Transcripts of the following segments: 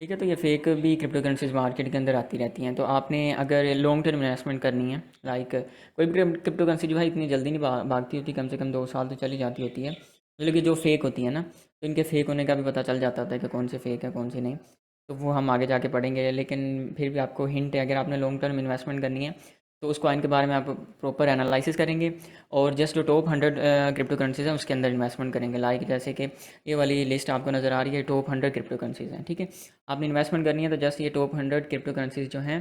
ठीक है। तो ये फेक भी क्रिप्टो करेंसीज मार्केट के अंदर आती रहती हैं। तो आपने अगर लॉन्ग टर्म इन्वेस्टमेंट करनी है, लाइक कोई भी क्रिप्टो करेंसी जो है इतनी जल्दी नहीं भागती होती, कम से कम 2 साल तो चली जाती होती है। मतलब कि जो फेक होती है ना, तो इनके फेक होने का भी पता चल जाता है कि कौन सी फेक है कौन सी नहीं। तो वो हम आगे जाके पढ़ेंगे, लेकिन फिर भी आपको हिंट है, अगर आपने लॉन्ग टर्म इन्वेस्टमेंट करनी है तो उस कॉइन के बारे में आप प्रॉपर एनालिसिस करेंगे और जस्ट जो टॉप 100 क्रिप्टो करेंसीज हैं उसके अंदर इन्वेस्टमेंट करेंगे। लाइक जैसे कि ये वाली लिस्ट आपको नज़र आ रही है, टॉप 100 क्रिप्टो करेंसीज हैं। ठीक है, आपने इन्वेस्टमेंट करनी है तो जस्ट ये टॉप 100 क्रिप्टो करेंसीज जो हैं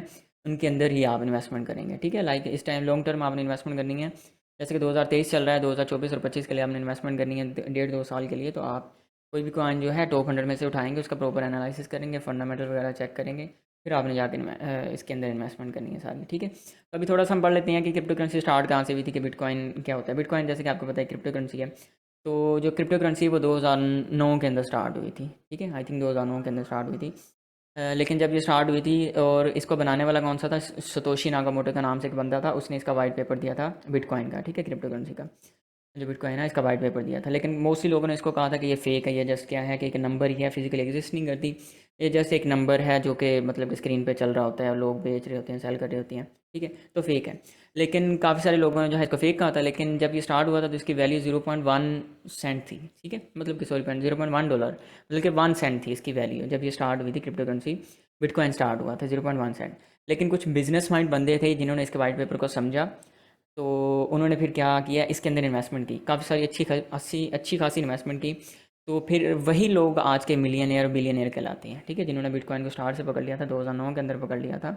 उनके अंदर ही आप इन्वेस्टमेंट करेंगे। ठीक है, लाइक इस टाइम लॉन्ग टर्म आपने इन्वेस्टमेंट करनी है, जैसे कि 2023 चल रहा है, 2024 और 25 के लिए आपने इन्वेस्टमेंट करनी है 1.5-2 साल के लिए। तो आप कोई भी कॉइन जो है टॉप 100 में से उठाएंगे, उसका प्रॉपर एनालिसिस करेंगे, फंडामेंटल वगैरह चेक करेंगे, फिर आपने जाकर इसके अंदर इन्वेस्टमेंट करनी है सारी। ठीक है, तो अभी थोड़ा सा हम पढ़ लेते हैं कि क्रिप्टो करेंसी स्टार्ट कहाँ से हुई थी, कि बिटकॉइन क्या होता है। बिटकॉइन जैसे कि आपको पता है क्रिप्टो करेंसी है। तो जो क्रिप्टो करेंसी है वो 2009 के अंदर स्टार्ट हुई थी। ठीक है, आई थिंक 2009 के अंदर स्टार्ट हुई थी। लेकिन जब ये स्टार्ट हुई थी, और इसको बनाने वाला कौन सा था, सतोशी नाकामोटो का नाम से एक बंदा था, उसने इसका वाइट पेपर दिया था बिटकॉइन का। ठीक है, क्रिप्टो करेंसी का जो बिटकॉइन है इसका वाइट पेपर दिया था। लेकिन मोस्टली लोगों ने इसको कहा था कि ये फेक है, ये जस्ट क्या है कि एक नंबर ही है, फिजिकली एग्जिस्ट नहीं करती। ये जस्ट एक नंबर है जो कि मतलब कि स्क्रीन पे चल रहा होता है और लोग बेच रहे होते हैं, सेल कर रहे होते हैं। ठीक है, तो फेक है। लेकिन काफ़ी सारे लोगों ने जो है इसको फेक कहा था। लेकिन जब ये स्टार्ट हुआ था तो इसकी वैल्यू 0.1 सेंट थी। ठीक है, मतलब कि सॉरी, 0.1 डॉलर, मतलब कि 1 सेंट थी इसकी वैल्यू जब ये स्टार्ट हुई थी क्रिप्टो करेंसी। बिटकॉइन स्टार्ट हुआ था 0.1 सेंट। लेकिन कुछ बिजनेस माइंड बंदे थे जिन्होंने इसके वाइट पेपर को समझा, तो उन्होंने फिर क्या किया, इसके अंदर इन्वेस्टमेंट की, काफ़ी सारी अच्छी खासी इन्वेस्टमेंट की। तो फिर वही लोग आज के मिलियनेयर बिलियनेयर कहलाते हैं। ठीक है, जिन्होंने बिटकॉइन को स्टार्ट से पकड़ लिया था, 2009 के अंदर पकड़ लिया था,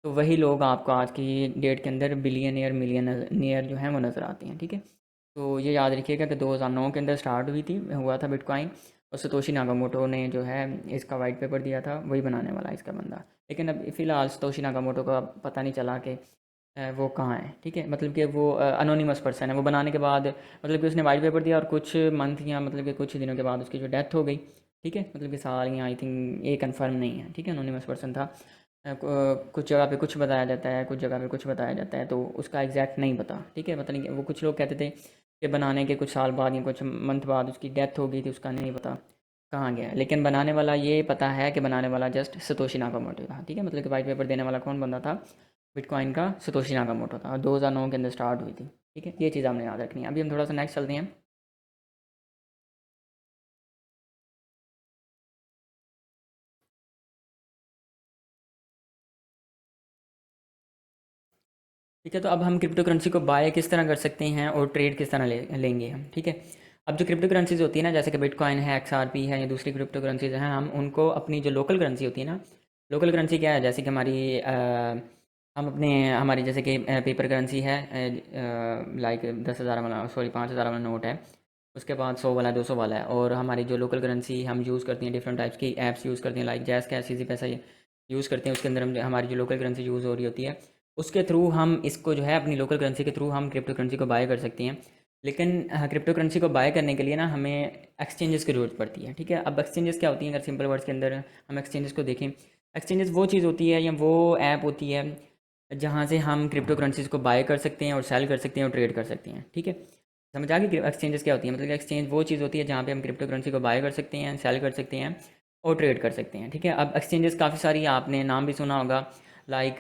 तो वही लोग आपको आज की डेट के अंदर बिलियनियर मिलियनियर जो हैं वो नज़र आते हैं। ठीक है, तो ये याद रखिएगा कि 2009 के अंदर स्टार्ट हुआ था बिटकॉइन, और सतोशी नाकामोटो ने जो है इसका वाइट पेपर दिया था, वही बनाने वाला है इसका बंदा। लेकिन अब फ़िलहाल सतोशी नाकामोटो का पता नहीं चला कि वो कहाँ है। ठीक है, मतलब कि वो अनोनिमस पर्सन है। वो बनाने के बाद मतलब कि उसने वाइट पेपर दिया और कुछ मंथ या मतलब कि कुछ दिनों के बाद उसकी जो डेथ हो गई। ठीक है, मतलब कि साल या आई थिंक ये कंफर्म नहीं है। ठीक है, अनोनिमस पर्सन था। कुछ जगह पे कुछ बताया जाता है, कुछ जगह पे कुछ बताया जाता है, तो उसका एग्जैक्ट नहीं पता। ठीक है, पता नहीं वो कुछ लोग कहते थे कि बनाने के कुछ साल बाद या कुछ मंथ बाद उसकी डेथ हो गई थी, उसका नहीं पता कहाँ गया। लेकिन बनाने वाला ये पता है कि बनाने वाला जस्ट सतोशी नाकामोटो था। ठीक है, मतलब कि वाइट पेपर देने वाला कौन बंदा था, बिटकॉइन का सतोशी नाकामोटो था, और 2009 के अंदर स्टार्ट हुई थी। ठीक है, ये चीज़ आपने याद रखनी है। अभी हम थोड़ा सा नेक्स्ट चलते हैं। ठीक है, तो अब हम क्रिप्टो करेंसी को बाय किस तरह कर सकते हैं और ट्रेड किस तरह लेंगे हम। ठीक है, अब जो क्रिप्टो करेंसीज होती है ना, जैसे कि बिटकॉइन है, XRP है, या दूसरी क्रिप्टो करेंसीज हैं, हम उनको अपनी जो लोकल करेंसी होती है ना, लोकल करेंसी क्या है, जैसे कि हम अपने हमारी जैसे कि पेपर करेंसी है, लाइक 10,000 वाला, सॉरी 5,000 वाला नोट है, उसके बाद 100 वाला है, 200 वाला है। और हमारी जो लोकल करेंसी हम यूज़ करते हैं, डिफरेंट टाइप्स की ऐप्स यूज़ करते हैं, लाइक जैस कैश, इजी पैसा यूज़ करते हैं, उसके अंदर हमारी जो लोकल करेंसी यूज़ हो रही होती है, उसके थ्रू हम इसको जो है अपनी लोकल करेंसी के थ्रू हम क्रिप्टो करेंसी को बाय कर सकते हैं। लेकिन क्रिप्टो करेंसी को बाय करने के लिए ना हमें एक्सचेंजेस की ज़रूरत पड़ती है। ठीक है, अब एक्सचेंजेस क्या होती हैं, अगर सिंपल वर्ड्स के अंदर हम एक्सचेंजेस को देखें, एक्सचेंजेस वो चीज़ होती है या वो ऐप होती है जहाँ से हम क्रिप्टो करेंसीज को बाय कर सकते हैं और सेल कर सकते हैं और ट्रेड कर सकते हैं। ठीक है, समझ आ गई एक्सचेंजेस क्या होती है, मतलब एक्सचेंज वो चीज़ होती है जहाँ पे हम क्रिप्टो करेंसी को बाय कर सकते हैं, सेल कर सकते हैं और ट्रेड कर सकते हैं। ठीक है, अब एक्सचेंजेस काफ़ी सारी आपने नाम भी सुना होगा, लाइक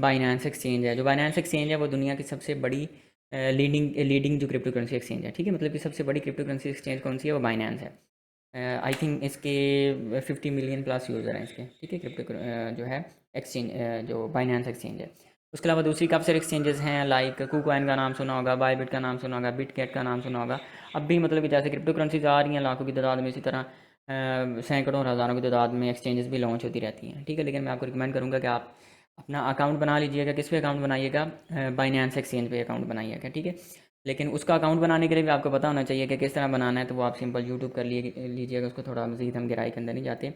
बाइनेंस एक्सचेंज है। जो बाइनेंस एक्सचेंज है वो दुनिया की सबसे बड़ी लीडिंग लीडिंग जो क्रिप्टो करेंसी एक्सचेंज है। ठीक है, मतलब कि सबसे बड़ी क्रिप्टो करेंसी एक्सचेंज कौन सी है, वो बाइनेंस है। आई थिंक इसके 50 मिलियन प्लस यूज़र हैं इसके। ठीक है, क्रिप्टो जो है एक्सचेंज, जो बाइनेंस एक्सचेंज है। उसके अलावा दूसरी काफ़ी सारी एक्सचेंजेस हैं, लाइक कूकॉइन का नाम सुना होगा, बायबिट का नाम सुना होगा, बिटकेट का नाम सुना होगा। अब भी मतलब कि जैसे क्रिप्टो करेंसीज आ रही हैं लाखों की तादाद में, इसी तरह सैकड़ों और हज़ारों की तादाद में एक्सचेंजेस भी लॉन्च होती रहती हैं। ठीक है, लेकिन मैं आपको रिकमेंड करूँगा कि आप अपना अकाउंट बना लीजिएगा। किस पे अकाउंट बनाइएगा, बाइनेंस एक्सचेंज पे अकाउंट बनाइएगा। ठीक है, लेकिन उसका अकाउंट बनाने के लिए भी आपको पता होना चाहिए कि किस तरह बनाना है। तो वो आप सिंपल यूट्यूब कर लीजिएगा उसको, थोड़ा मज़ीद हम गहराई के अंदर नहीं जाते।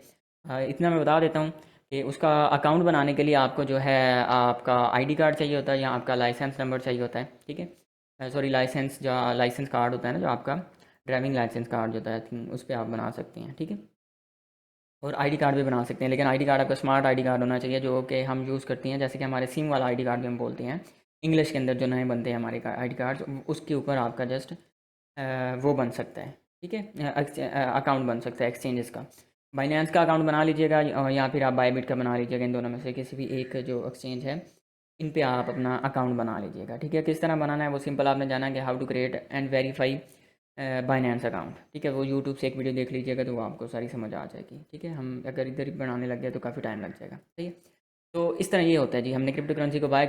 इतना मैं बता देता हूँ कि उसका अकाउंट बनाने के लिए आपको जो है आपका आईडी कार्ड चाहिए होता है, या आपका लाइसेंस नंबर चाहिए होता है। ठीक है, सॉरी, लाइसेंस कार्ड होता है ना, जो आपका ड्राइविंग लाइसेंस कार्ड जो होता है, उस पर आप बना सकते हैं। ठीक है, और आईडी कार्ड भी बना सकते हैं, लेकिन आईडी कार्ड आपका स्मार्ट आईडी कार्ड होना चाहिए, जो कि हम यूज़ करते हैं, जैसे कि हमारे सिम वाला आईडी कार्ड भी हम बोलते हैं इंग्लिश के अंदर, जो नए बनते हैं हमारे आईडी कार्ड, उसके ऊपर आपका जस्ट वो बन सकता है। ठीक है, अकाउंट बन सकता है एक्सचेंजेस का। बाइनेंस का अकाउंट बना लीजिएगा या फिर आप बायबिट का बना लीजिएगा। इन दोनों में से किसी भी एक जो एक्सचेंज है इन पे आप अपना अकाउंट बना लीजिएगा। ठीक है, किस तरह बनाना है वो सिंपल आपने जाना कि how to create and verify Binance account. ठीक है, वो यूट्यूब से एक वीडियो देख लीजिएगा तो वो आपको सारी समझ आ जाएगी। ठीक है, हम अगर इधर ही बनाने लग गए तो काफ़ी टाइम लग जाएगा। सही है, तो इस तरह ये होता है जी। हमने क्रिप्टो करेंसी को बाय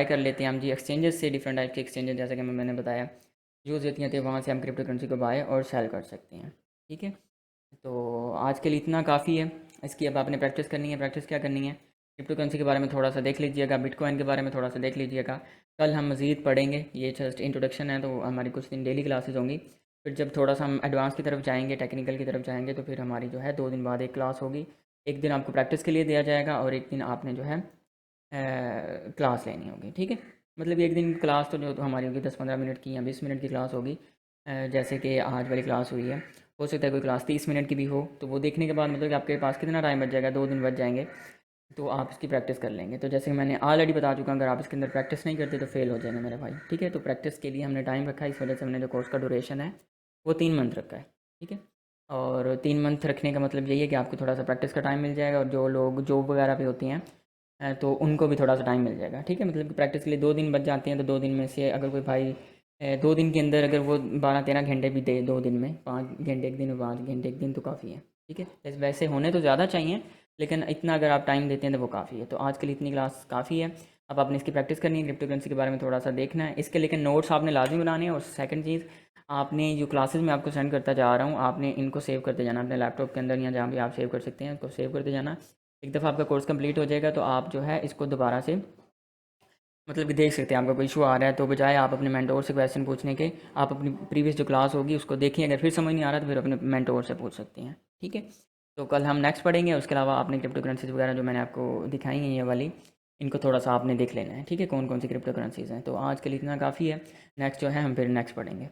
कर लेते हैं हम जी एक्सचेंजेस से, डिफरेंट टाइप के एक्सचेंजेस जैसे कि मैंने बताया यूज़ होती हैं, तो वहाँ से हम क्रिप्टो करेंसी को बाय और सेल कर सकते हैं। ठीक है, तो आज के लिए इतना काफ़ी है। इसकी अब आपने प्रैक्टिस करनी है। प्रैक्टिस क्या करनी है, क्रिप्टो करेंसी के बारे में थोड़ा सा देख लीजिएगा, बिटकॉइन के बारे में थोड़ा सा देख लीजिएगा। कल हम मज़ीद पढ़ेंगे, ये जस्ट इंट्रोडक्शन है, तो हमारी कुछ दिन डेली क्लासेज होंगी। फिर जब थोड़ा सा हम एडवांस की तरफ जाएंगे, टेक्निकल की तरफ जाएंगे, तो फिर हमारी जो है 2 दिन बाद एक क्लास होगी। एक दिन आपको प्रैक्टिस के लिए दिया जाएगा और एक दिन आपने जो है क्लास लेनी होगी। ठीक है, मतलब एक दिन क्लास तो जो तो हमारी होगी 10-15 मिनट की या 20 मिनट की क्लास होगी। जैसे कि आज वाली क्लास हुई है, हो सकता है कोई क्लास 30 मिनट की भी हो, तो वो देखने के बाद मतलब कि आपके पास कितना टाइम बच जाएगा, 2 दिन बच जाएंगे, तो आप इसकी प्रैक्टिस कर लेंगे। तो जैसे मैंने ऑलरेडी बता चुका, अगर आप इसके अंदर प्रैक्टिस नहीं करते तो फेल हो जाएंगे मेरे भाई। ठीक है, तो प्रैक्टिस के लिए हमने टाइम रखा है, इस वजह से हमने जो कोर्स का ड्यूरेशन है वो 3 मंथ रखा है। ठीक है, और 3 मंथ रखने का मतलब यही है कि आपको थोड़ा सा प्रैक्टिस का टाइम मिल जाएगा, और जो लोग जॉब वगैरह पे होती हैं तो उनको भी थोड़ा सा टाइम मिल जाएगा। ठीक है, मतलब कि प्रैक्टिस के लिए 2 दिन बच जाते हैं, तो 2 दिन में से अगर कोई भाई 2 दिन के अंदर अगर वो 12-13 घंटे भी दे 2 दिन में, 5 घंटे एक दिन और 5 घंटे एक दिन, तो काफ़ी है। ठीक है, वैसे होने तो ज़्यादा चाहिए, लेकिन इतना अगर आप टाइम देते हैं तो वो काफ़ी है। तो आज के लिए इतनी क्लास काफ़ी है। अब आपने इसकी प्रैक्टिस करनी है, क्रिप्टो करेंसी के बारे में थोड़ा सा देखना है इसके, लेकिन नोट्स आपने लाजमी बनाने हैं। और सेकंड चीज़, आपने जो क्लासेस मैं आपको सेंड करता जा रहा हूँ, आपने इनको सेव करते जाना अपने लैपटॉप के अंदर, या जहाँ भी आप सेव कर सकते हैं उसको सेव करते जाना। एक दफ़ा आपका कोर्स कंप्लीट हो जाएगा तो आप जो है इसको दोबारा से मतलब कि देख सकते हैं। आपका कोई इशू आ रहा है तो बजाय आप अपने मेंटोर से क्वेश्चन पूछने के, आप अपनी प्रीवियस जो क्लास होगी उसको देखिए, अगर फिर समझ नहीं आ रहा तो फिर अपने मेंटोर से पूछ सकते हैं। ठीक है, तो कल हम नेक्स्ट पढ़ेंगे। उसके अलावा आपने क्रिप्टो करेंसीज वगैरह जो मैंने आपको दिखाई हैं ये वाली, इनको थोड़ा सा आपने देख लेना है। ठीक है, कौन कौन सी क्रिप्टो करेंसीज़ हैं। तो आज के लिए इतना काफ़ी है, नेक्स्ट जो है हम फिर नेक्स्ट पढ़ेंगे।